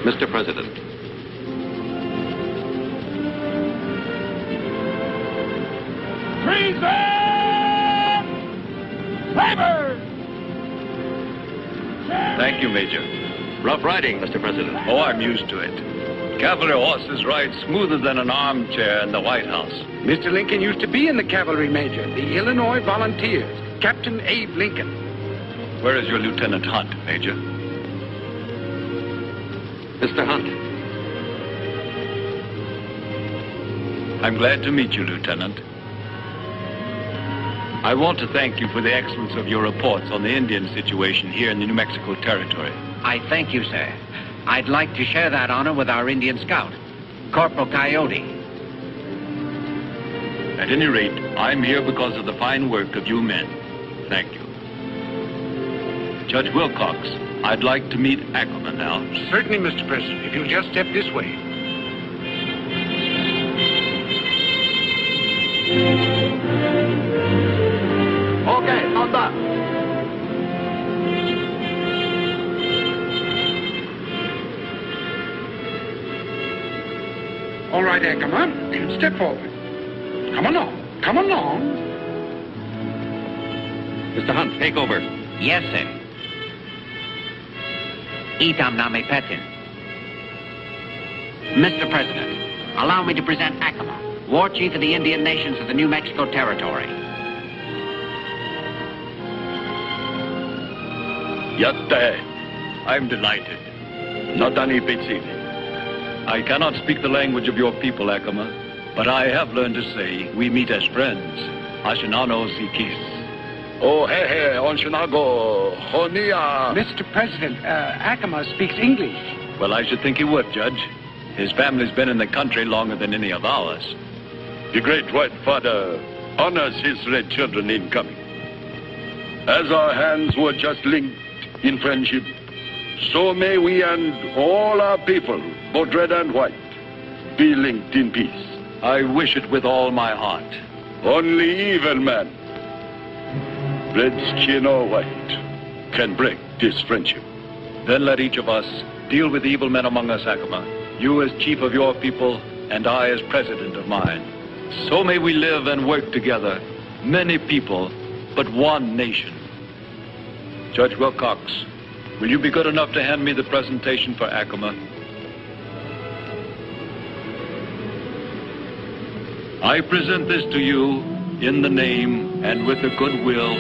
Mr. President. Treason! Labor! Thank you, Major. Rough riding, Mr. President. Oh, I'm used to it. Cavalry horses ride smoother than an armchair in the White House. Mr. Lincoln used to be in the cavalry, Major. The Illinois Volunteers. Captain Abe Lincoln. Where is your Lieutenant Hunt, Major? Mr. Hunt. I'm glad to meet you, Lieutenant. I want to thank you for the excellence of your reports on the Indian situation here in the New Mexico Territory. I thank you, sir. I'd like to share that honor with our Indian scout, Corporal Coyote. At any rate, I'm here because of the fine work of you men. Thank you. Judge Wilcox, I'd like to meet Ackerman now. Certainly, Mr. President, if you'll just step this way. Okay, on that. All right, Ackerman, step forward. Come along. Come along. Mr. Hunt, take over. Yes, sir. Itam Name Petin. Mr. President, allow me to present Ackerman, War Chief of the Indian Nations of the New Mexico Territory. Yatte. I'm delighted. Natani Pitsini. I cannot speak the language of your people, Ackerman, but I have learned to say we meet as friends. Ashinano Sikis. Oh, hey, Onshinago, Honia. Mr. President, Ackerman speaks English. Well, I should think he would, Judge. His family's been in the country longer than any of ours. The great white father honors his red children in coming. As our hands were just linked in friendship, so may we and all our people, both red and white, be linked in peace. I wish it with all my heart. Only evil man, red skin or white, can break this friendship. Then let each of us deal with the evil men among us, Ackerman. You as chief of your people, and I as president of mine. So may we live and work together, many people, but one nation. Judge Wilcox, will you be good enough to hand me the presentation for Ackerman? I present this to you in the name and with the goodwill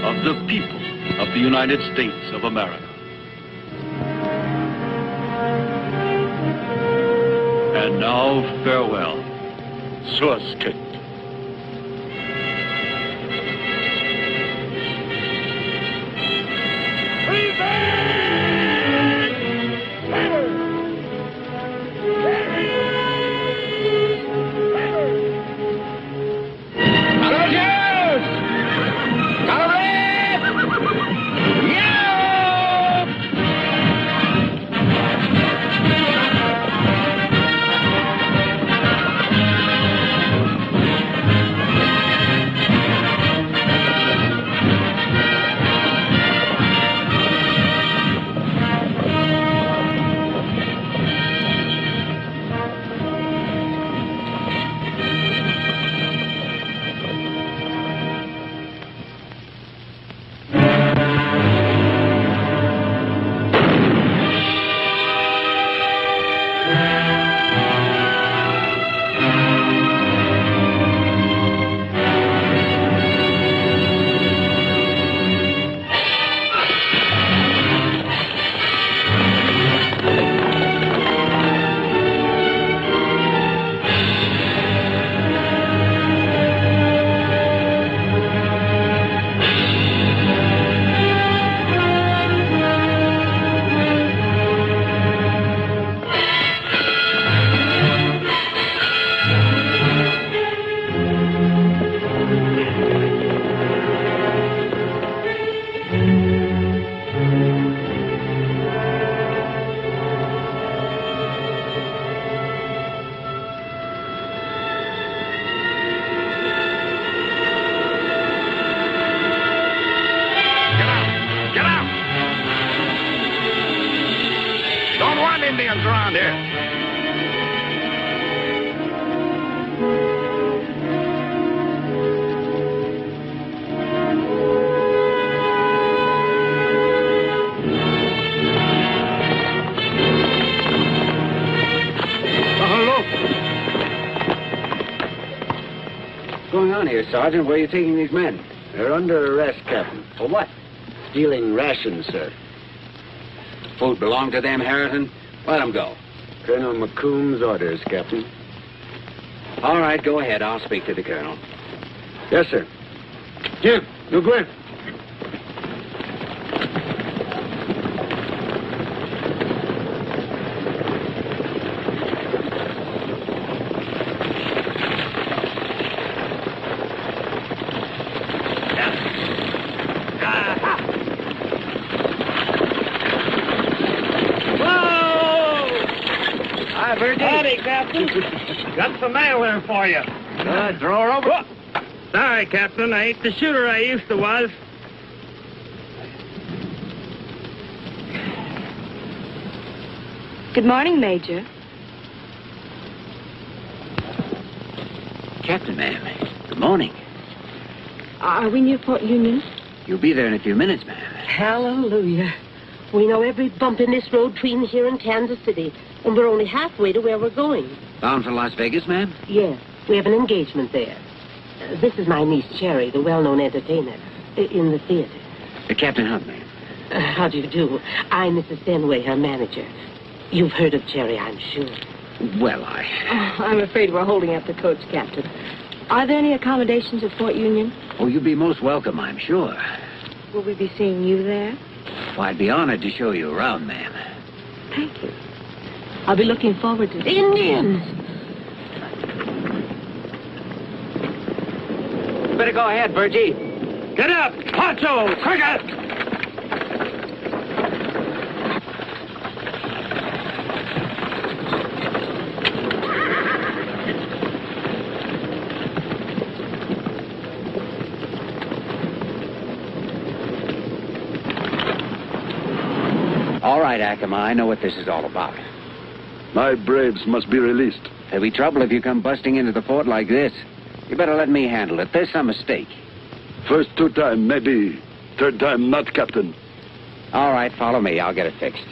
of the people of the United States of America. And now, farewell. Swasket. Indians around here. What's going on here, Sergeant? Where are you taking these men? They're under arrest, Captain. For what? Stealing rations, sir. Food belong to them, Harrington? Let them go. Colonel McComb's orders, Captain. All right, go ahead. I'll speak to the colonel. Yes, sir. Jim, you go in. Howdy, Captain. Got some mail there for you. Throw her over. Sorry, Captain. I ain't the shooter I used to was. Good morning, Major. Captain, ma'am. Good morning. Are we near Fort Union? You'll be there in a few minutes, ma'am. Hallelujah. We know every bump in this road between here and Kansas City, and we're only halfway to where we're going. Bound for Las Vegas, ma'am? Yes, we have an engagement there. This is my niece, Cherry, the well-known entertainer, in the theater. Captain Hunt, ma'am. How do you do? I'm Mrs. Fenway, her manager. You've heard of Cherry, I'm sure. Well, I'm afraid we're holding up the coach, Captain. Are there any accommodations at Fort Union? Oh, you'd be most welcome, I'm sure. Will we be seeing you there? Well, I'd be honored to show you around, ma'am. Thank you. I'll be looking forward to Indians. Better go ahead, Virgie. Get up! Poncho! Quicker! All right, Acoma, I know what this is all about. My braves must be released. There'll be trouble if you come busting into the fort like this. You better let me handle it. There's some mistake. First 2 times, maybe. 3rd time, not, Captain. All right, follow me. I'll get it fixed.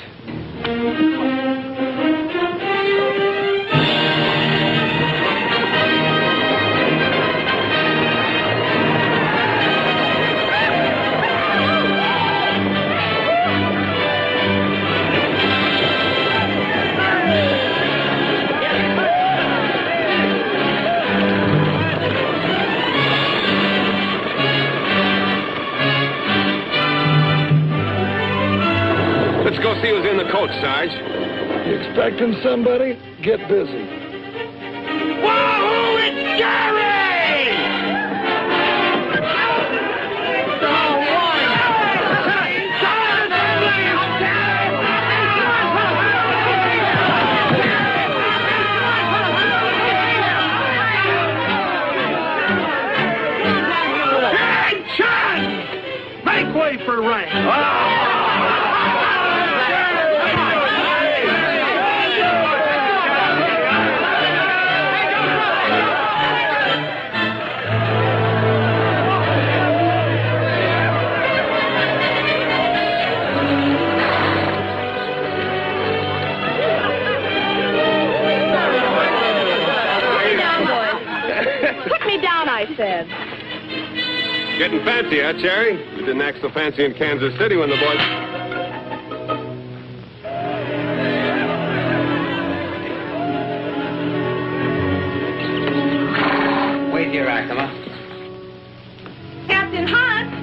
Let's go see who's in the coach, Sarge. You expecting somebody? Get busy. Whoa! It's Garrity! Attention! Make way for rank. I said. Getting fancy, huh, Cherry? You didn't act so fancy in Kansas City when the boys... Wait here, Acoma. Captain Hunt!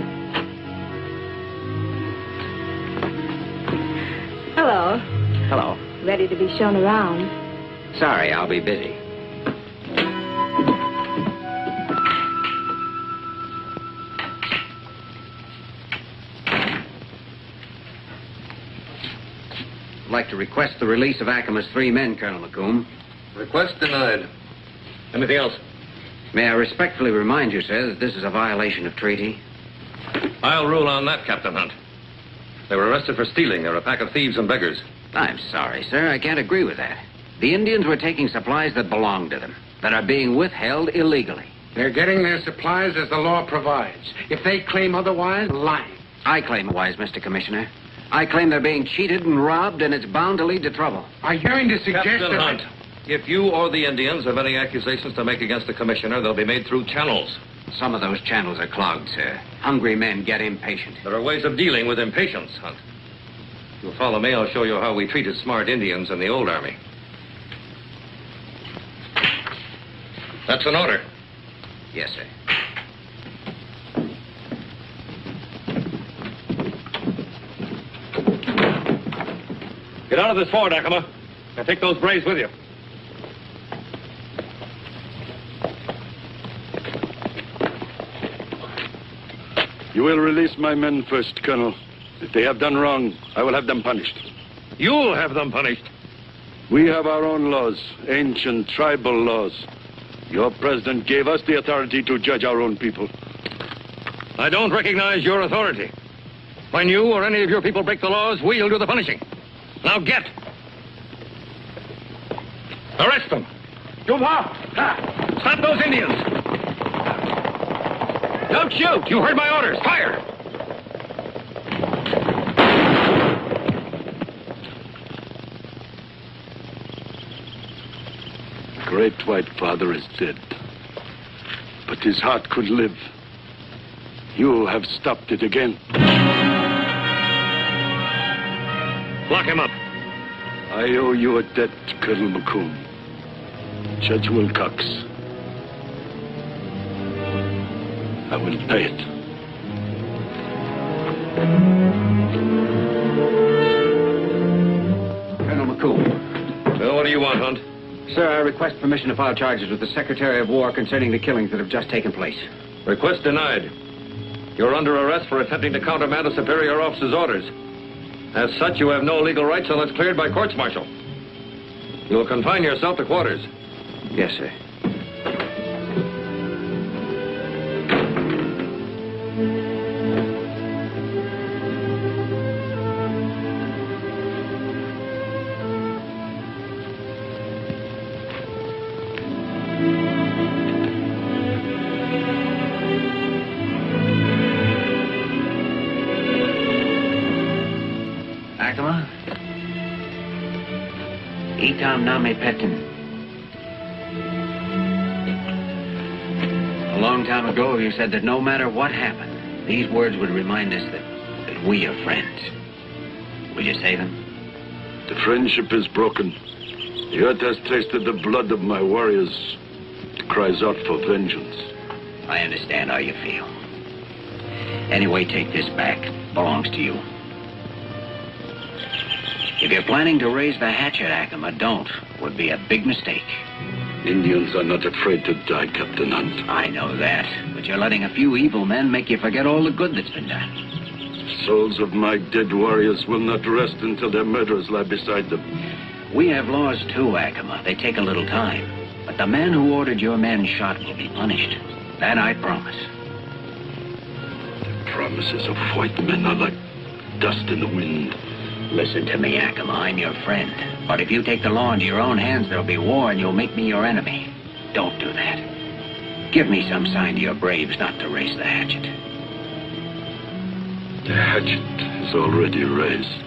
Hello. Hello. Ready to be shown around? Sorry, I'll be busy. I'd like to request the release of Acoma's 3 men, Colonel McComb. Request denied. Anything else? May I respectfully remind you, sir, that this is a violation of treaty? I'll rule on that, Captain Hunt. They were arrested for stealing. They're a pack of thieves and beggars. I'm sorry, sir. I can't agree with that. The Indians were taking supplies that belonged to them, that are being withheld illegally. They're getting their supplies as the law provides. If they claim otherwise, lying. I claim otherwise, Mr. Commissioner. I claim they're being cheated and robbed, and it's bound to lead to trouble. Are you going to suggest Captain that... Hunt, if you or the Indians have any accusations to make against the Commissioner, they'll be made through channels. Some of those channels are clogged, sir. Hungry men get impatient. There are ways of dealing with impatience, Hunt. If you'll follow me, I'll show you how we treated smart Indians in the old army. That's an order. Yes, sir. Get out of this fort, Acoma. Now take those braves with you. You will release my men first, Colonel. If they have done wrong, I will have them punished. You'll have them punished. We have our own laws, ancient tribal laws. Your president gave us the authority to judge our own people. I don't recognize your authority. When you or any of your people break the laws, we'll do the punishing. Now get. Arrest them. Stop those Indians. Don't shoot. You heard my orders. Fire. Great White Father is dead, but his heart could live. You have stopped it again. Lock him up. I owe you a debt, Colonel McComb. Judge Wilcox. I will pay it. Colonel McComb. Well, what do you want, Hunt? Sir, I request permission to file charges with the Secretary of War concerning the killings that have just taken place. Request denied. You're under arrest for attempting to countermand a superior officer's orders. As such, you have no legal rights unless cleared by courts-martial. You'll confine yourself to quarters. Yes, sir. Itam name petin. A long time ago, you said that no matter what happened, these words would remind us that we are friends. Will you say them? The friendship is broken. The earth has tasted the blood of my warriors. It cries out for vengeance. I understand how you feel. Anyway, take this back. Belongs to you. If you're planning to raise the hatchet, Acoma, don't. Would be a big mistake. Indians are not afraid to die, Captain Hunt. I know that, but you're letting a few evil men make you forget all the good that's been done. The souls of my dead warriors will not rest until their murderers lie beside them. We have laws too, Acoma. They take a little time. But the man who ordered your men shot will be punished. That I promise. The promises of white men are like dust in the wind. Listen to me, Acoma. I'm your friend. But if you take the law into your own hands, there'll be war and you'll make me your enemy. Don't do that. Give me some sign to your braves not to raise the hatchet. The hatchet is already raised.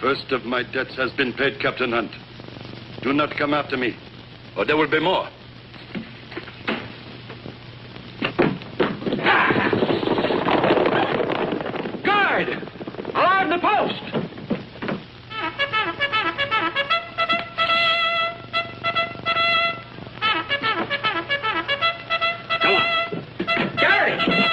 First of my debts has been paid, Captain Hunt. Do not come after me, or there will be more. Guard! Alarm the post! Come on. Garrity!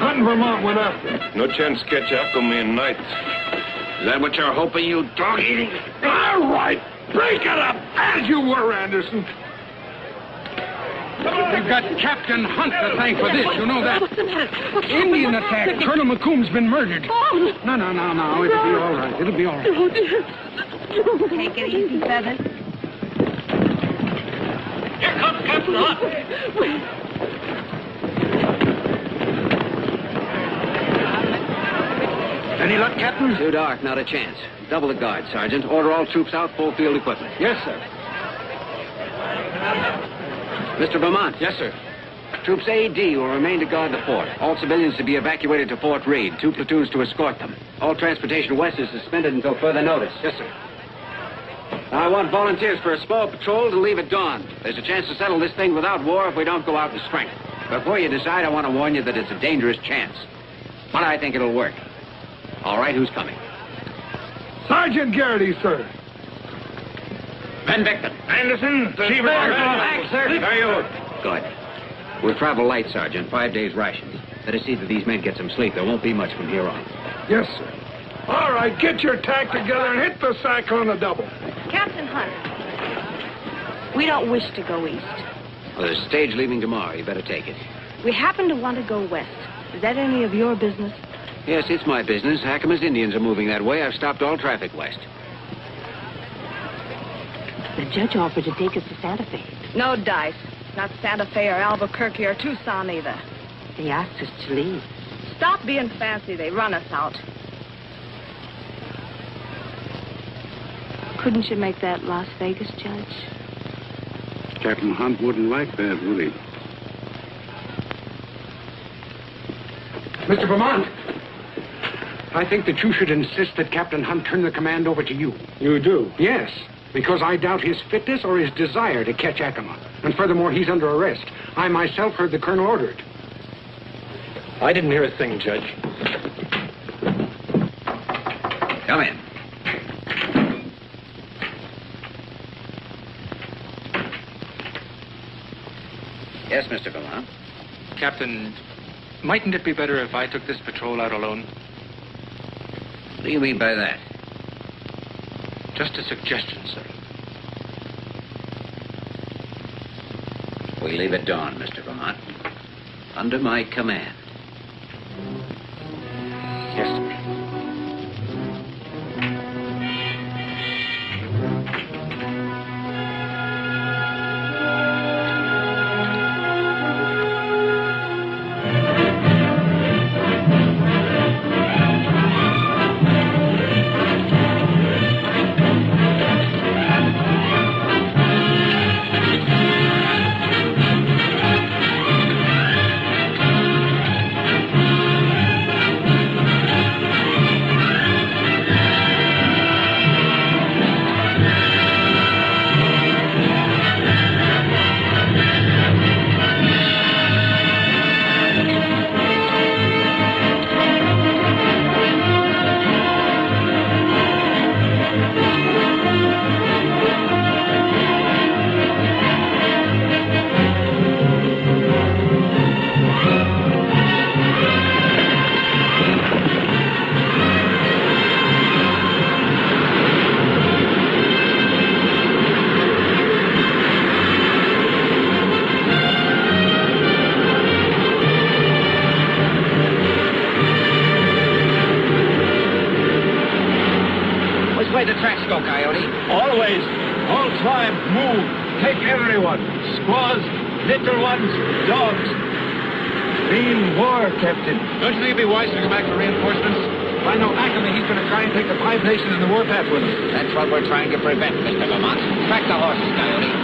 Hutton, Vermont went up. No chance to catch Acme in night. Is that what you're hoping, you dog-eating? All right. Break it up, as you were, Anderson. We've got Captain Hunt to thank for this, you know that. What's the matter? Indian attack. Colonel McComb's been murdered. Oh, No. It'll be all right. It'll be all right. oh dear. Take it easy, Feather. Here comes Captain Hunt. Any luck, Captain? Too dark, not a chance. Double the guard, Sergeant. Order all troops out, full field equipment. Yes, sir. Mr. Vermont. Yes, sir. Troops A, D will remain to guard the fort. All civilians to be evacuated to Fort Reed. 2 platoons to escort them. All transportation west is suspended until further notice. Yes, sir. I want volunteers for a small patrol to leave at dawn. There's a chance to settle this thing without war if we don't go out in strength. Before you decide, I want to warn you that it's a dangerous chance. But I think it'll work. All right, who's coming? Sergeant Garrity, sir. Ben Victor. Anderson, Chief Back, sir. Are you? Good. We'll travel light, Sergeant. 5 days' rations. Better see that these men get some sleep. There won't be much from here on. Yes, sir. All right, get your tack together and hit the sack on the double. Captain Hunt, we don't wish to go east. Well, there's a stage leaving tomorrow. You better take it. We happen to want to go west. Is that any of your business? Yes, it's my business. Hackemas Indians are moving that way. I've stopped all traffic west. The judge offered to take us to Santa Fe. No dice. Not Santa Fe or Albuquerque or Tucson either. They asked us to leave. Stop being fancy. They run us out. Couldn't you make that Las Vegas, Judge? Captain Hunt wouldn't like that, would he? Mr. Vermont, I think that you should insist that Captain Hunt turn the command over to you. You do? Yes, because I doubt his fitness or his desire to catch Acoma. And furthermore, he's under arrest. I myself heard the colonel order it. I didn't hear a thing, Judge. Come in. Yes, Mr. Vermont. Captain, mightn't it be better if I took this patrol out alone? What do you mean by that? Just a suggestion, sir. We leave at dawn, Mr. Vermont. Under my command. Yes, sir. The tracks go, Coyote. Always. All tribes move. Take everyone. Squaws, little ones, dogs. Mean war, Captain. Don't you think it'd be wise to go back for reinforcements? If I know Ackerman, he's going to try and take the Five Nations in the warpath with him. That's what we're trying to prevent, Mr. Vermont. Track the horses, Coyote.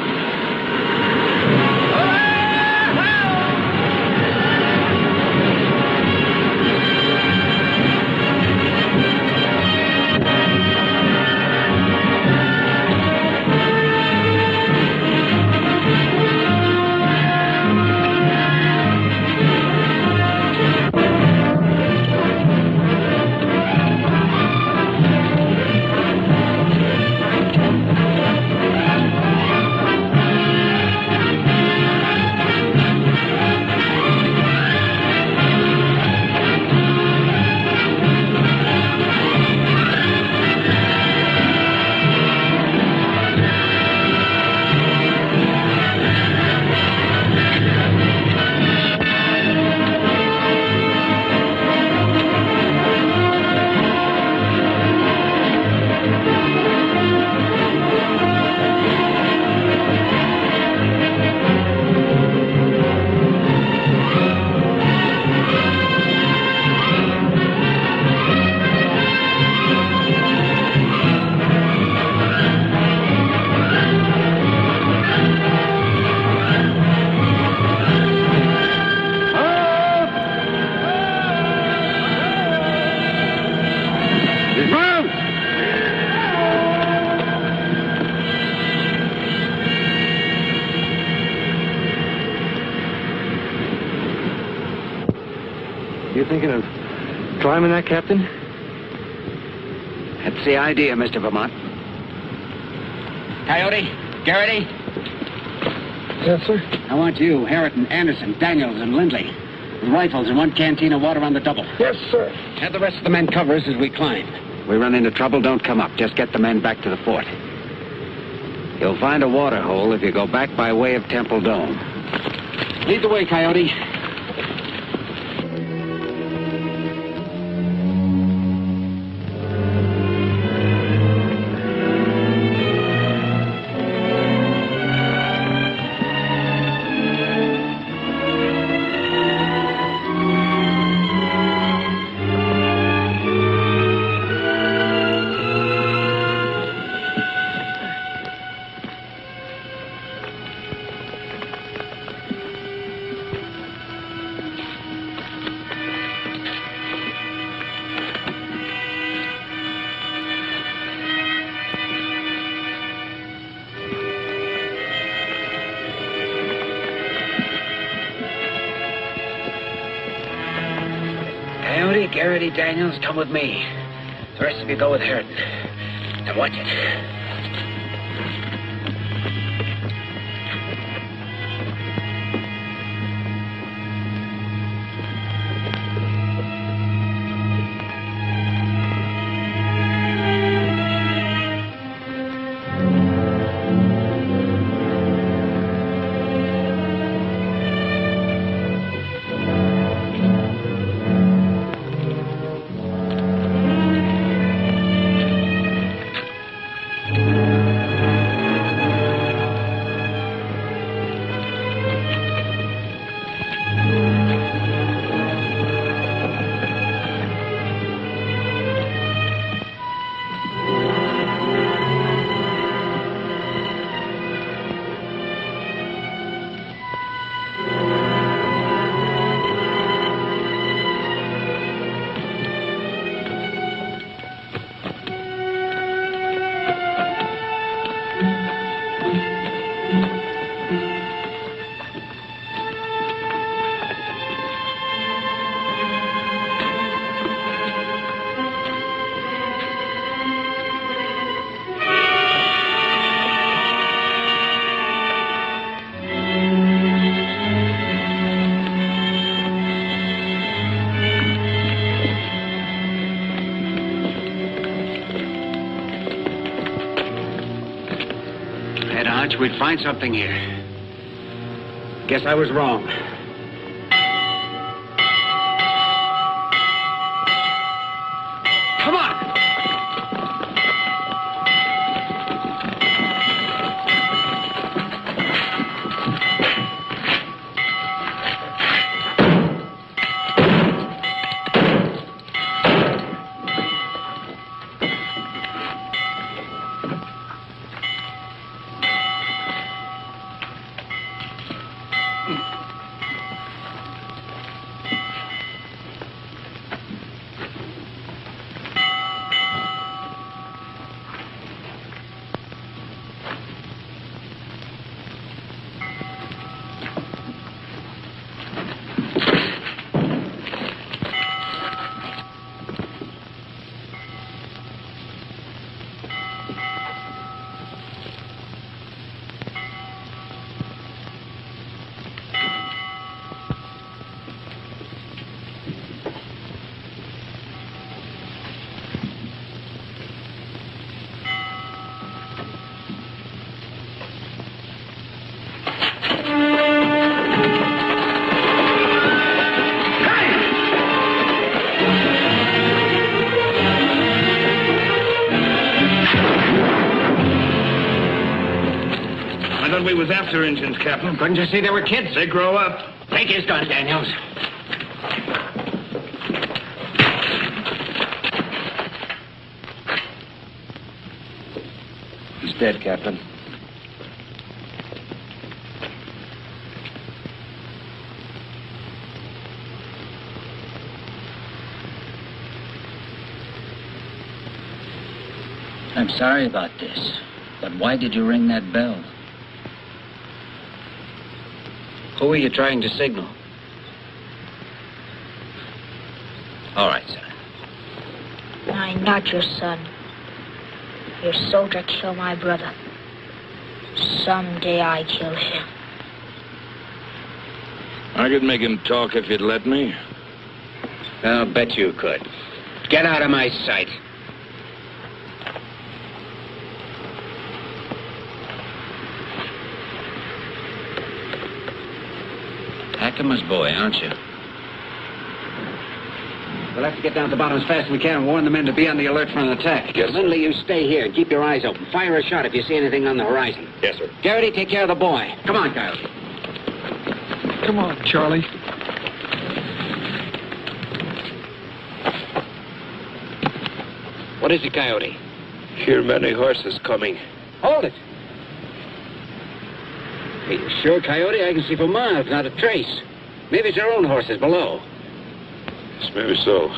You thinking of climbing that, Captain? That's the idea, Mr. Vermont. Coyote, Garrity. Yes, sir. I want you, Harrington, Anderson, Daniels, and Lindley, with rifles and one canteen of water on the double. Yes, sir. Have the rest of the men cover us as we climb. We run into trouble, don't come up. Just get the men back to the fort. You'll find a water hole if you go back by way of Temple Dome. Lead the way, Coyote. Garrity, Daniels, come with me. The rest of you go with Harrington. Now watch it. We'd find something here. Guess I was wrong. Come on! was after Indians, Captain. Couldn't you see they were kids? They grow up. Take his gun, Daniels. He's dead, Captain. I'm sorry about this, but why did you ring that bell? Who are you trying to signal? All right, sir. I'm not your son. Your soldier killed my brother. Someday I kill him. I could make him talk if you'd let me. I'll bet you could. Get out of my sight. Ackerman's boy, aren't you? We'll have to get down to the bottom as fast as we can and warn the men to be on the alert for an attack. Yes, sir. Lindley, you stay here and keep your eyes open. Fire a shot if you see anything on the horizon. Yes, sir. Garrity, take care of the boy. Come on, Coyote. Come on, Charlie. What is it, Coyote? Hear many horses coming. Hold it. Are you sure, Coyote? I can see for miles, not a trace. Maybe it's our own horses below. Yes, maybe so.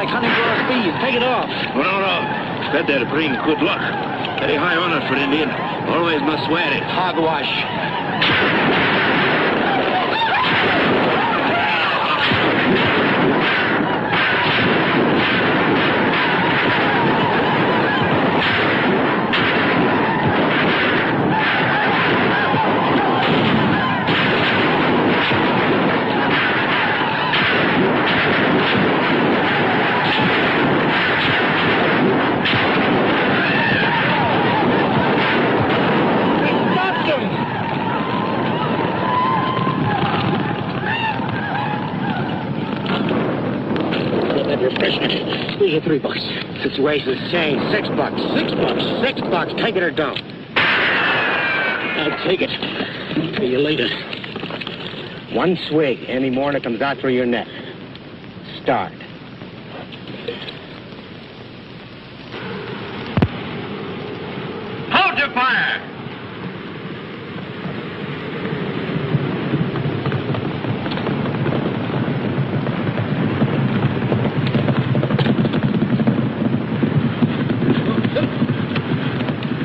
like honeygrowers bees. Take it off. Oh, no. That there brings good luck. Very high honor for Indian. Always must wear it. Hogwash. You're a prisoner. Here's your $3. Situation's changed. $6. $6. Take it or don't. I'll take it. See you later. One swig. Any more and it comes out through your neck. Start. Hold your fire!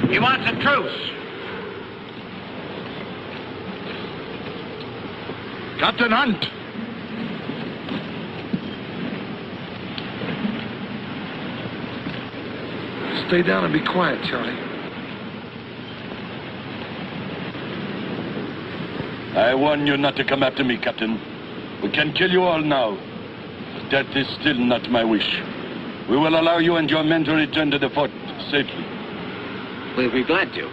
He wants a truce. Captain Hunt. Stay down and be quiet, Charlie. I warn you not to come after me, Captain. We can kill you all now. But that is still not my wish. We will allow you and your men to return to the fort safely. We'll be glad to.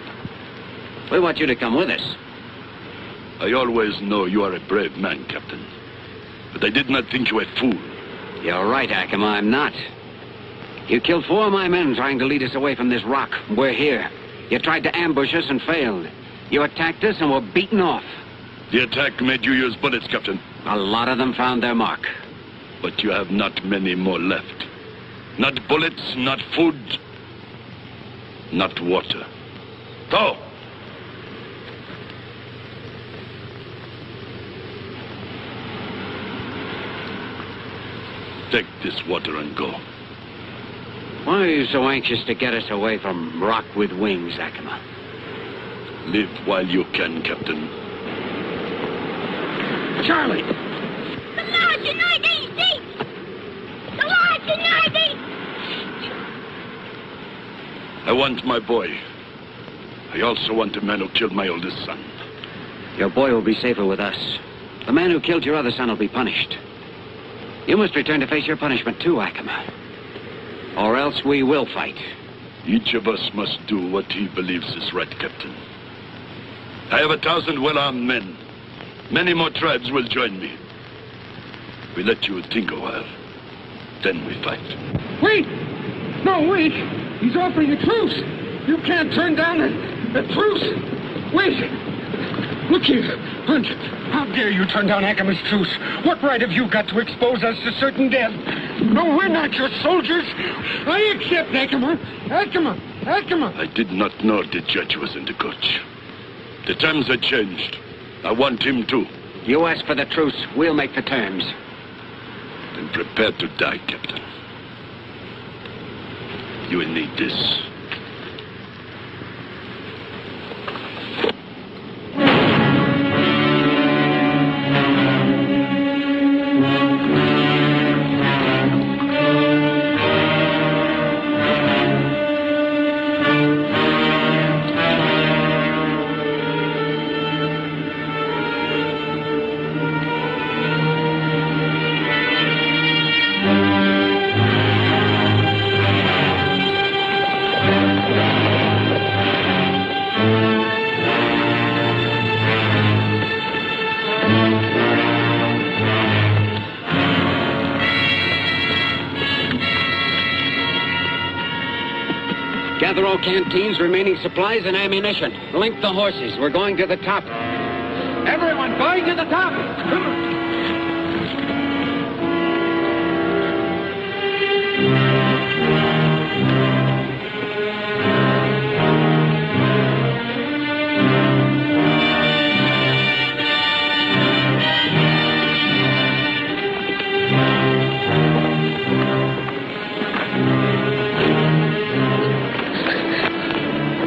We want you to come with us. I always know you are a brave man, Captain. But I did not think you a fool. You're right, Ackerman. I'm not. You killed 4 of my men trying to lead us away from this rock. We're here. You tried to ambush us and failed. You attacked us and were beaten off. The attack made you use bullets, Captain. A lot of them found their mark. But you have not many more left. Not bullets, not food, not water. Go! Take this water and go. Why are you so anxious to get us away from rock with wings, Ackerman? Live while you can, Captain. Charlie! The large United States! The large United! I want my boy. I also want the man who killed my oldest son. Your boy will be safer with us. The man who killed your other son will be punished. You must return to face your punishment too, Ackerman. Or else we will fight. Each of us must do what he believes is right, Captain. I have 1,000 well-armed men. Many more tribes will join me. We let you think a while. Then we fight. Wait! No, wait! He's offering a truce! You can't turn down a truce! Wait! Look here, Hunt. How dare you turn down Ackerman's truce? What right have you got to expose us to certain death? No, we're not your soldiers. I accept Ackerman. Ackerman. I did not know the judge was in the coach. The terms had changed. I want him too. You ask for the truce, we'll make the terms. Then prepare to die, Captain. You will need this. Gather all canteens, remaining supplies, and ammunition. Link the horses. We're going to the top. Everyone, going to the top! Come on.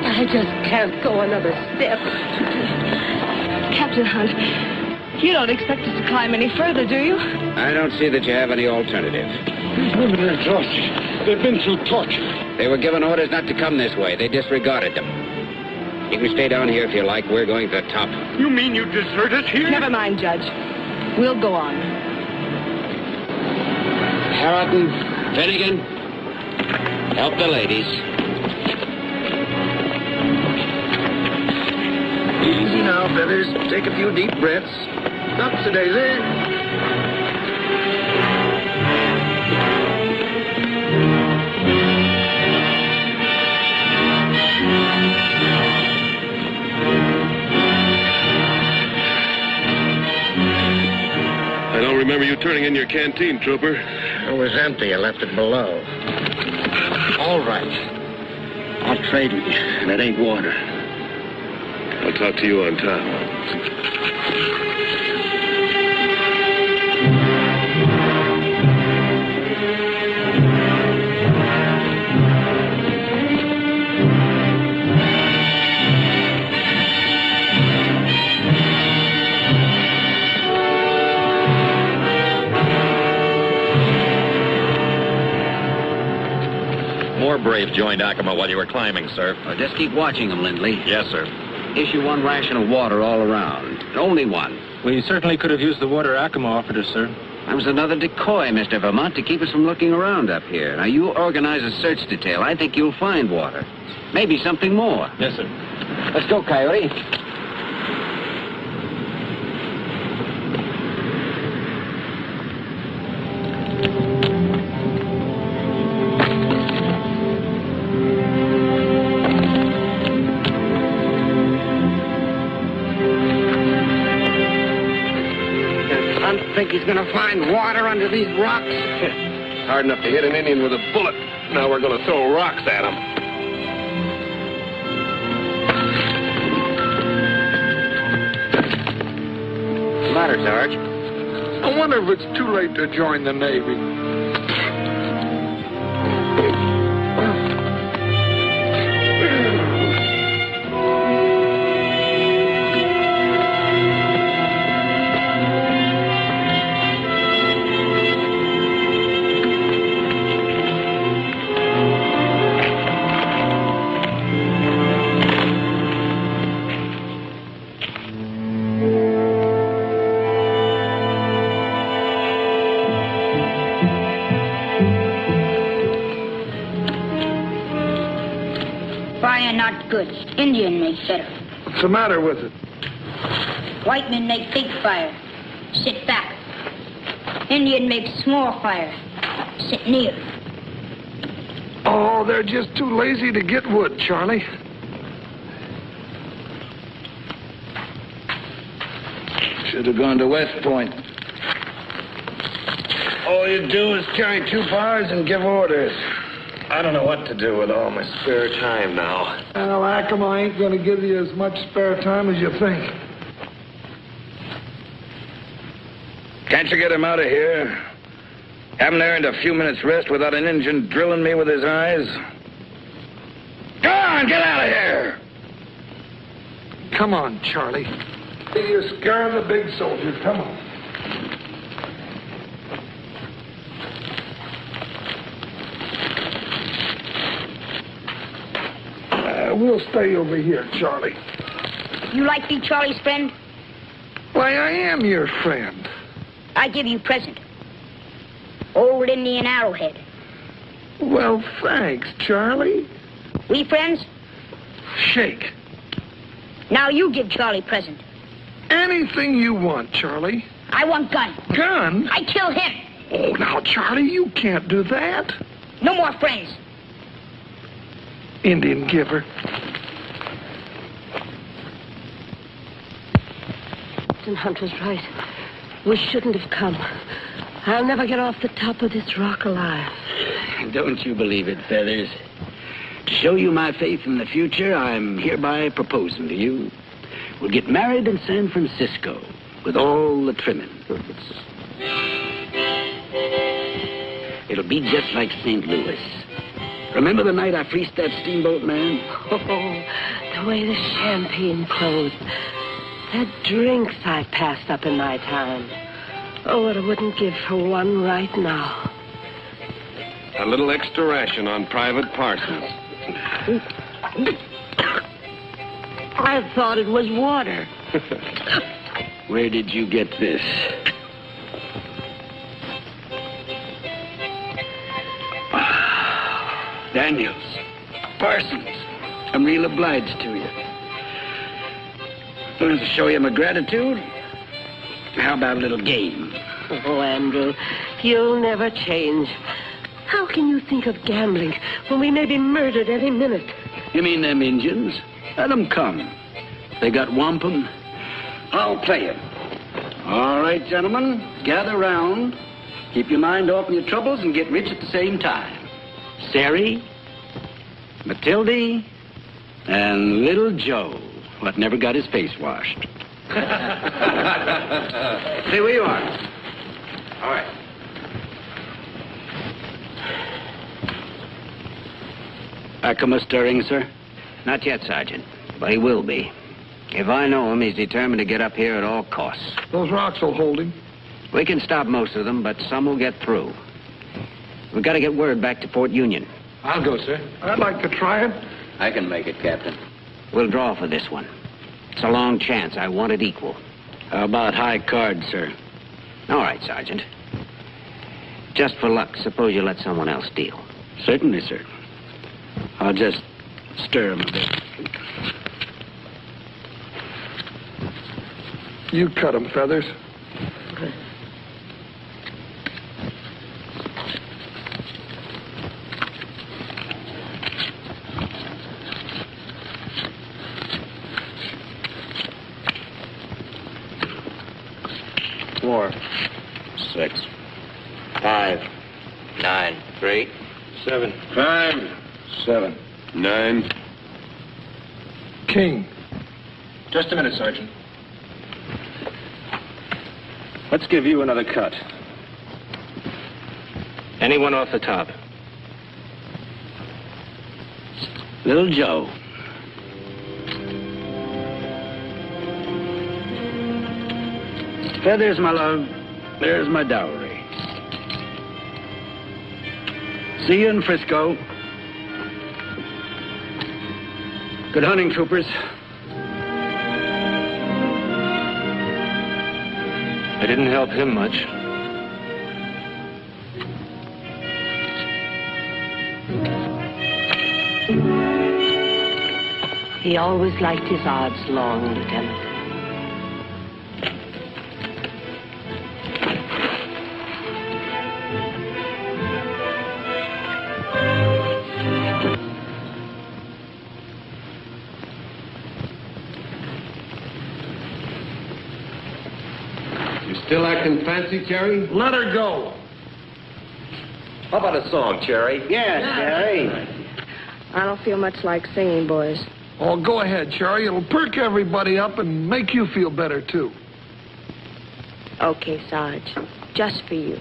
I just can't go another step. Captain Hunt, you don't expect us to climb any further, do you? I don't see that you have any alternative. These women are exhausted. They've been through torture. They were given orders not to come this way. They disregarded them. You can stay down here if you like. We're going to the top. You mean you desert us here? Never mind, Judge. We'll go on. Hutton, Finnegan, help the ladies. Easy now, Feathers. Take a few deep breaths. Topsy-daisy. I don't remember you turning in your canteen, trooper. It was empty. I left it below. All right. I'll trade with you, and it ain't water. I'll talk to you on top. More braves joined Acoma while you were climbing, sir. Just keep watching them, Lindley. Yes, sir. Issue one ration of water all around. Only one. We certainly could have used the water Acoma offered us, sir. That was another decoy, Mr. Vermont, to keep us from looking around up here. Now, you organize a search detail. I think you'll find water. Maybe something more. Yes, sir. Let's go, Coyote. Think he's gonna find water under these rocks? Hard enough to hit an Indian with a bullet. Now we're gonna throw rocks at him. What's the matter, Sarge? I wonder if it's too late to join the Navy. Not good. Indian makes better. What's the matter with it? White men make big fire. Sit back. Indian makes small fire. Sit near. Oh, they're just too lazy to get wood, Charlie. Should have gone to West Point. All you do is carry 2 bars and give orders. I don't know what to do with all my spare time now. Well, Acoma ain't going to give you as much spare time as you think. Can't you get him out of here? Haven't earned a few minutes rest without an Injun drilling me with his eyes. Go on, get out of here! Come on, Charlie. You're scaring the big soldiers. Come on. We'll stay over here, Charlie. You like be Charlie's friend? Why, I am your friend. I give you present. Old Indian arrowhead. Well, thanks, Charlie. We friends? Shake. Now you give Charlie present. Anything you want, Charlie. I want gun. Gun? I kill him. Oh, now, Charlie, you can't do that. No more friends. Indian giver. Hunt was right. We shouldn't have come. I'll never get off the top of this rock alive. Don't you believe it, Feathers? To show you my faith in the future, I'm hereby proposing to you. We'll get married in San Francisco with all the trimmings. It'll be just like St. Louis. Remember the night I fleeced that steamboat man? Oh, the way the champagne flowed. The drinks I passed up in my time. Oh, what I wouldn't give for one right now. A little extra ration on Private Parsons. I thought it was water. Where did you get this? Daniels. Parsons. I'm real obliged to you. To show you my gratitude, how about a little game? Oh, Andrew, you'll never change. How can you think of gambling when we may be murdered any minute? You mean them Indians? Let them come. They got wampum. I'll play 'em. All right, gentlemen, gather round. Keep your mind off your troubles and get rich at the same time. Sari, Matilde, and little Joe, what never got his face washed. Stay where you are. All right. Acoma stirring, sir? Not yet, Sergeant, but he will be. If I know him, he's determined to get up here at all costs. Those rocks will hold him. We can stop most of them, but some will get through. We've got to get word back to Fort Union. I'll go, sir. I'd like to try it. I can make it, Captain. We'll draw for this one. It's a long chance. I want it equal. How about high cards, sir? All right, Sergeant. Just for luck, suppose you let someone else deal. Certainly, sir. I'll just stir him a bit. You cut him, Feathers. Okay. Four. 6, 5, 9, 3, 7. 5, 7, 9. King. Just a minute, Sergeant. Let's give you another cut. Anyone off the top? Little Joe. Feathers, my love. There's my dowry. See you in Frisco. Good hunting, troopers. I didn't help him much. He always liked his odds long, Lieutenant. Still acting fancy, Cherry? Let her go. How about a song, Cherry? Yes, Jerry. I don't feel much like singing, boys. Oh, go ahead, Cherry. It'll perk everybody up and make you feel better, too. Okay, Sarge. Just for you.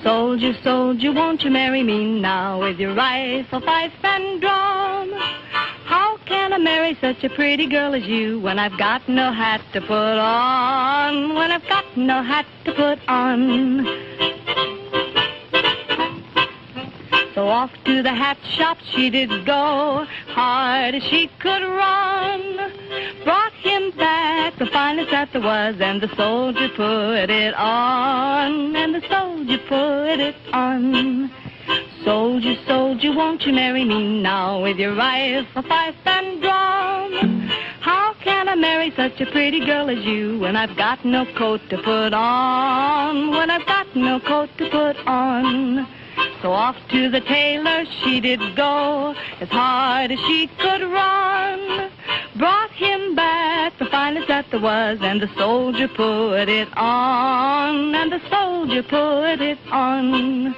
Soldier, soldier, won't you marry me now with your rifle, pipe, and drum? How can I marry such a pretty girl as you when I've got no hat to put on? When I've got no hat to put on. So off to the hat shop she did go, hard as she could run. Brought him back the finest that there was, and the soldier put it on, and the soldier put it on. Soldier, soldier, won't you marry me now with your rifle, pipe, and drum? How can I marry such a pretty girl as you when I've got no coat to put on? When I've got no coat to put on. So off to the tailor she did go, as hard as she could run. Brought him back the finest that there was, and the soldier put it on, and the soldier put it on.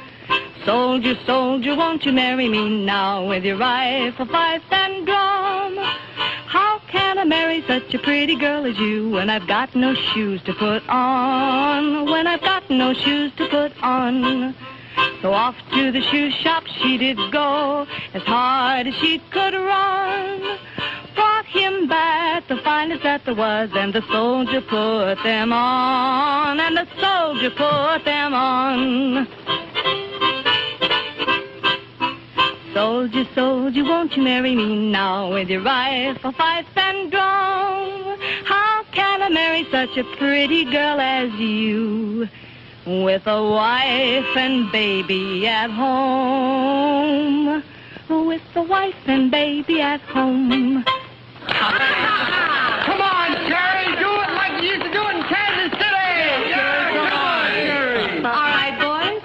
Soldier, soldier, won't you marry me now with your rifle, pipe, and drum? How can I marry such a pretty girl as you when I've got no shoes to put on? When I've got no shoes to put on. So off to the shoe shop she did go, as hard as she could run. Brought him back the finest that there was, and the soldier put them on, and the soldier put them on. Soldier, soldier, won't you marry me now with your rifle, pipe, and drum? How can I marry such a pretty girl as you, with a wife and baby at home? With a wife and baby at home. Come on, Jerry, do it like you used to do it in Kansas City. Yeah, come on, Jerry. All right, boys.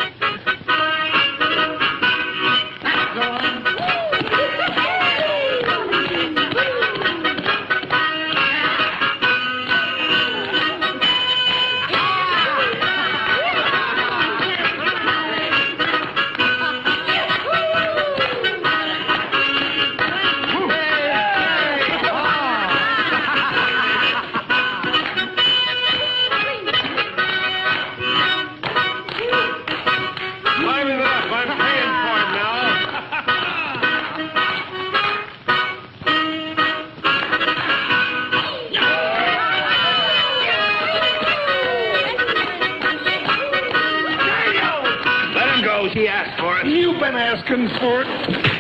asking for it.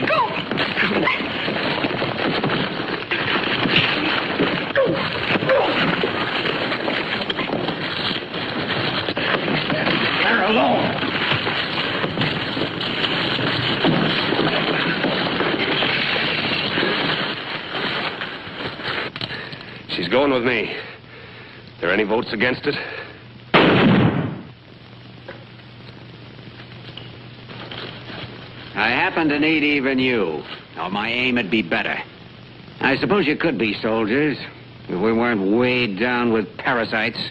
Go! They're alone. She's going with me. There any votes against it? I happen to need even you, or my aim would be better. I suppose you could be soldiers, if we weren't weighed down with parasites.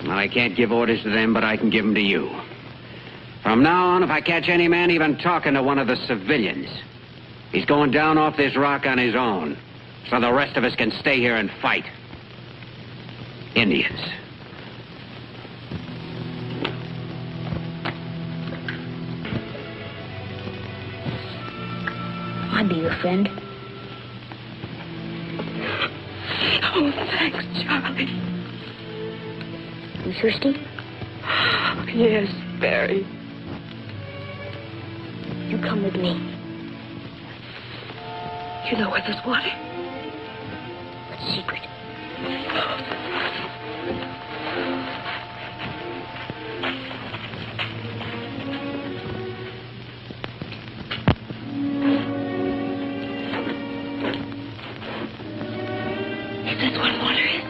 Well, I can't give orders to them, but I can give them to you. From now on, if I catch any man even talking to one of the civilians, he's going down off this rock on his own, so the rest of us can stay here and fight. Indians. I'll be your friend. Oh, thanks, Charlie. You thirsty? Yes, very. You come with me. You know where there's water? What's secret? Is this where the water is?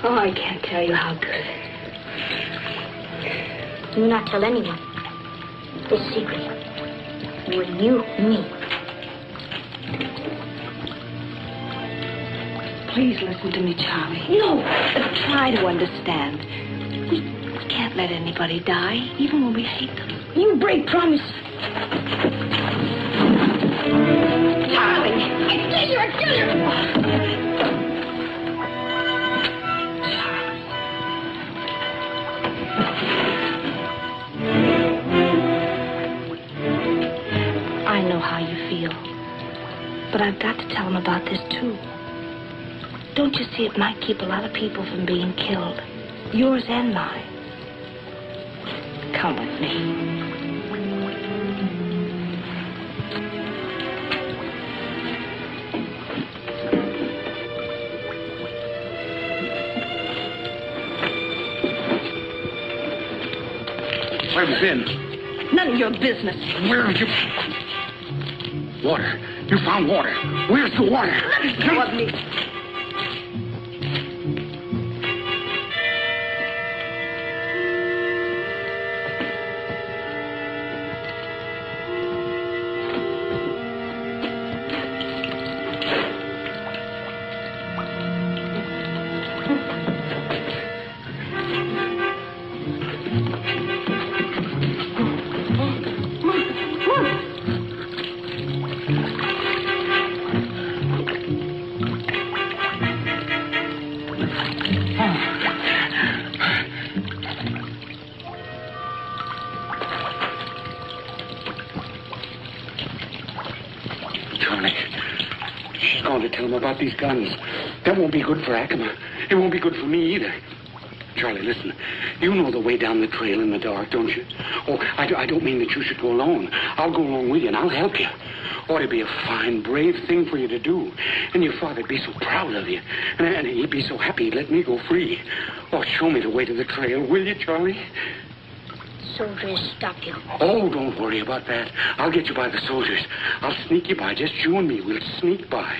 Oh, I can't tell you how good. Do not tell anyone this secret. When you and me. Please listen to me, Charlie. No. Try to understand. We can't let anybody die, even when we hate them. You break promise. Charlie! You're a killer! I know how you feel. But I've got to tell him about this, too. Don't you see it might keep a lot of people from being killed? Yours and mine. Come with me. Where have you been? None of your business. Where have you... Water. You found water. Where's the water? Let go of me. About these guns. That won't be good for Acoma. It won't be good for me either. Charlie, listen. You know the way down the trail in the dark, don't you? Oh, I don't mean that you should go alone. I'll go along with you and I'll help you. Oh, it'd be a fine, brave thing for you to do. And your father'd be so proud of you. And he'd be so happy he'd let me go free. Oh, show me the way to the trail, will you, Charlie? Soldiers stop you. Oh, don't worry about that. I'll get you by the soldiers. I'll sneak you by. Just you and me. We'll sneak by.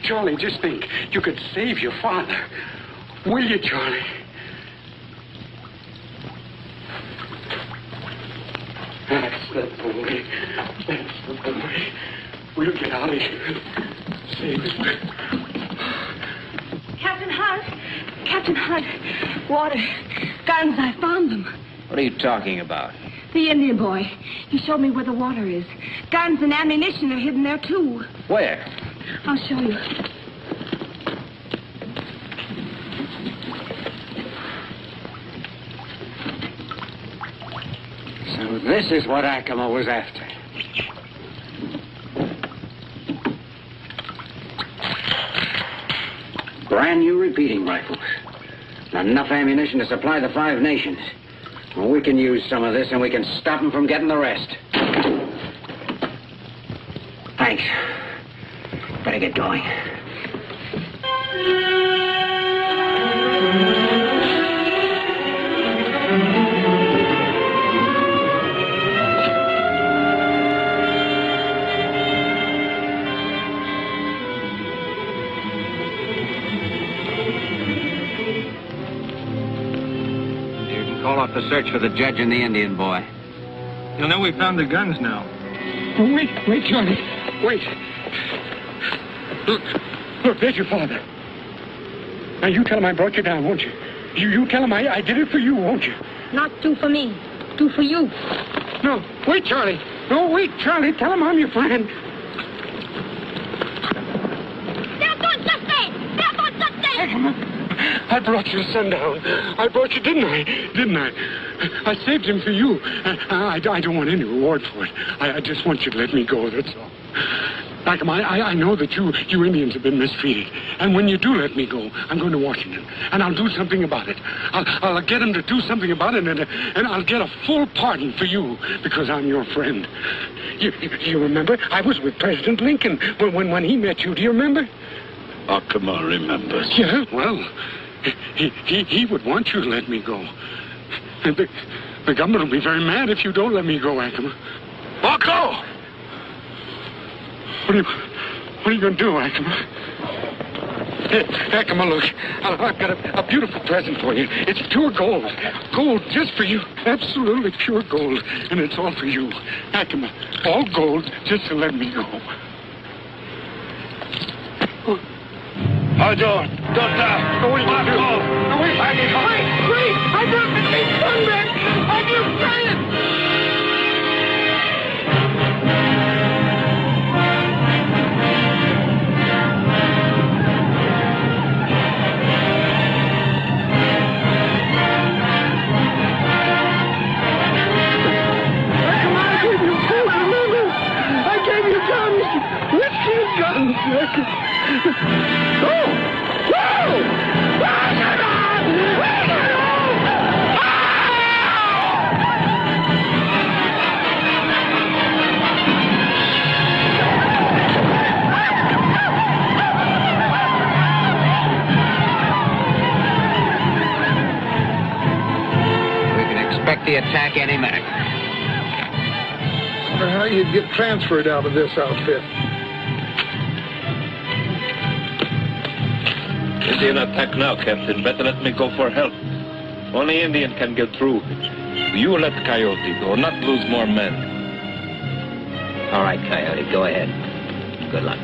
Charlie, just think. You could save your father. Will you, Charlie? That's the way. That's the way. We'll get out of here. Save it. Captain Hunt. Captain Hunt. Water. Guns, I found them. What are you talking about? The Indian boy. He showed me where the water is. Guns and ammunition are hidden there, too. Where? I'll show you. So this is what Acoma was after. Brand new repeating rifles. Enough ammunition to supply the 5 nations. Well, we can use some of this and we can stop them from getting the rest. Thanks. Better get going. Call off the search for the judge and the Indian boy. You know we found the guns now. Oh, wait, Johnny. Wait. Look, there's your father. Now, you tell him I brought you down, won't you? You tell him I did it for you, won't you? Not do for me. Do for you. No, wait, Charlie. No, wait, Charlie. Tell him I'm your friend. I brought your son down. I brought you, didn't I? I saved him for you. I don't want any reward for it. I just want you to let me go, that's all. I know that you Indians have been mistreated. And when you do let me go, I'm going to Washington. And I'll do something about it. I'll get him to do something about it, and I'll get a full pardon for you because I'm your friend. You remember? I was with President Lincoln when he met you. Do you remember? Acoma remembers. Yeah, well, he would want you to let me go. And the government will be very mad if you don't let me go, Acoma. Marco! What are you going to do, Acoma? Hey, Acoma, look, I've got a beautiful present for you. It's pure gold. Gold just for you. Absolutely pure gold. And it's all for you. Acoma, all gold just to let me go. Oh, don't die. No, what are you going to do? No, wait. Wait. I brought the big son back. I'm your friend. The attack any minute. I wonder how you'd get transferred out of this outfit. Is there an attack now, Captain? Better let me go for help. Only Indian can get through. You let Coyote go, not lose more men. All right, Coyote, go ahead. Good luck.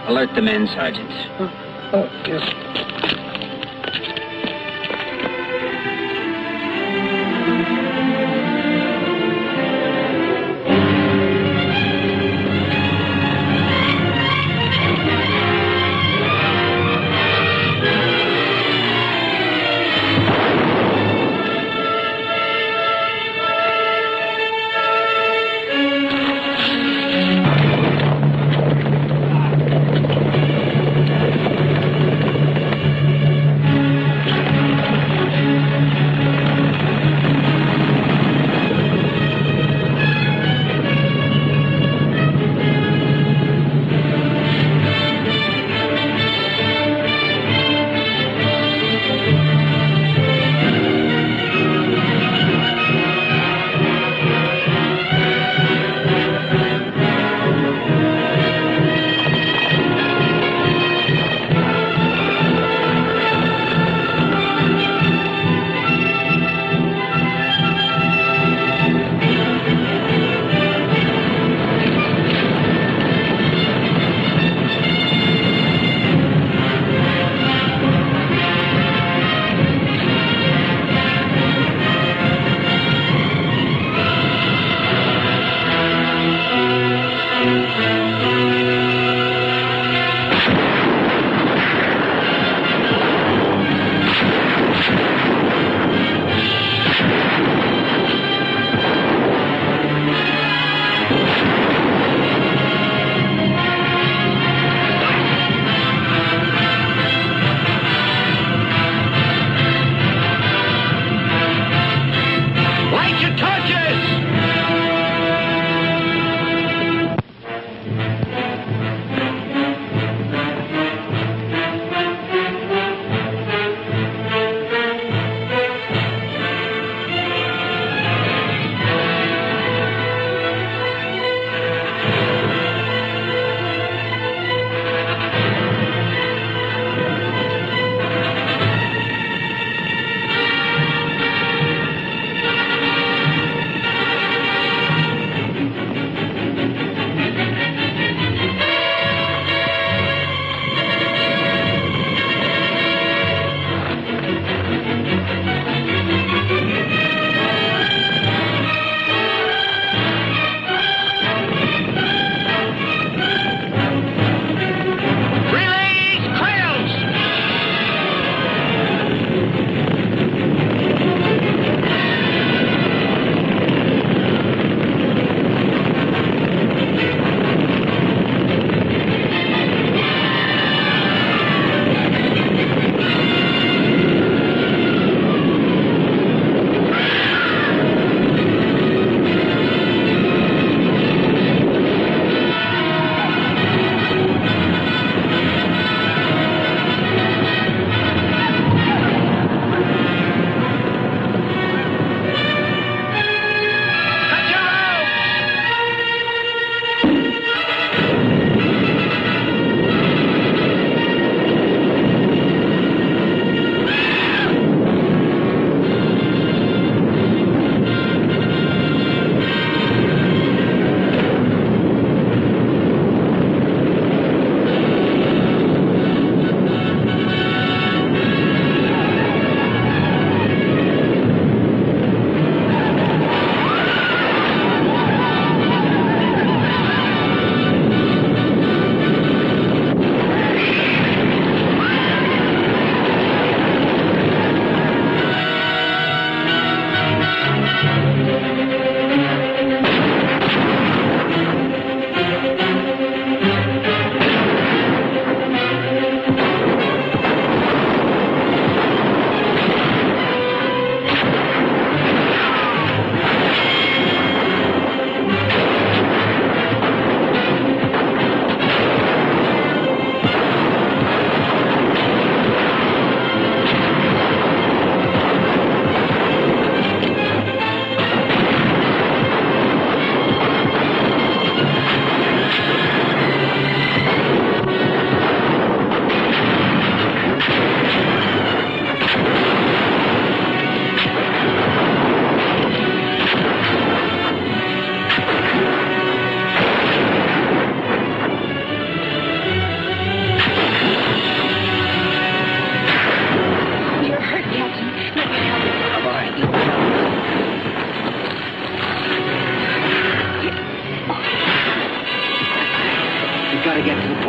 Alert the men, Sergeant. Yes.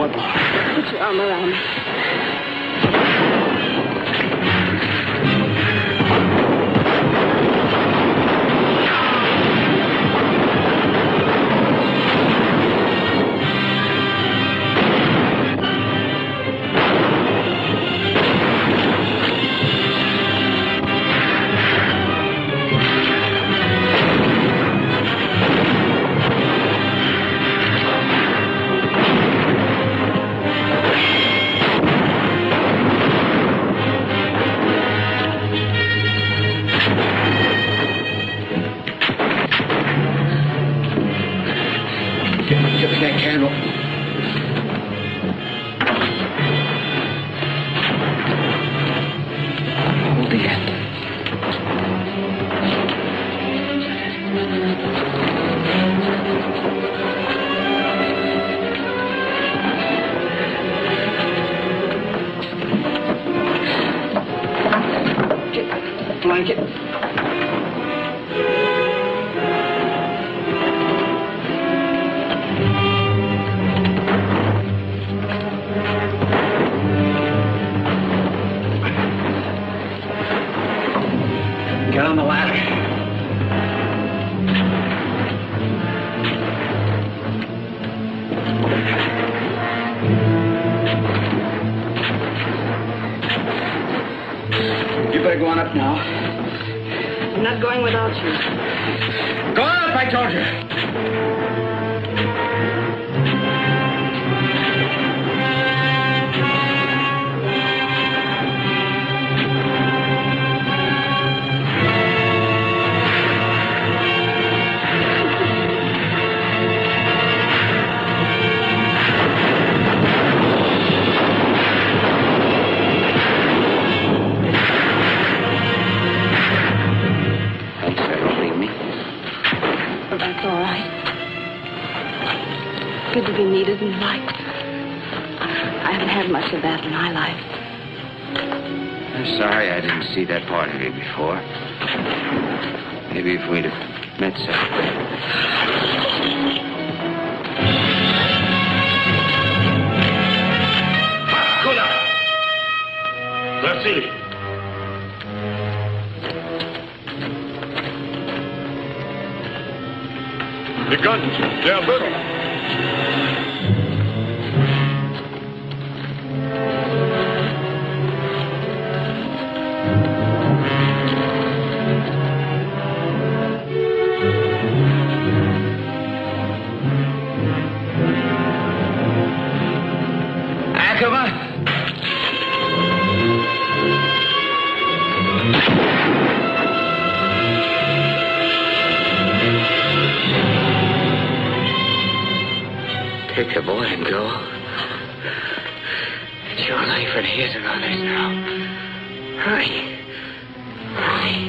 one more. Put your arm around me. Blanket. Get on the ladder. You better go on up now. I'm not going without you. Go on up, I told you. That's all right. Good to be needed and liked. I haven't had much of that in my life. I'm sorry I didn't see that part of you before. Maybe if we'd have met somewhere. Let's see. The guns, they are burning. Take the boy and go. It's your life and his and others now. Hurry. Hurry.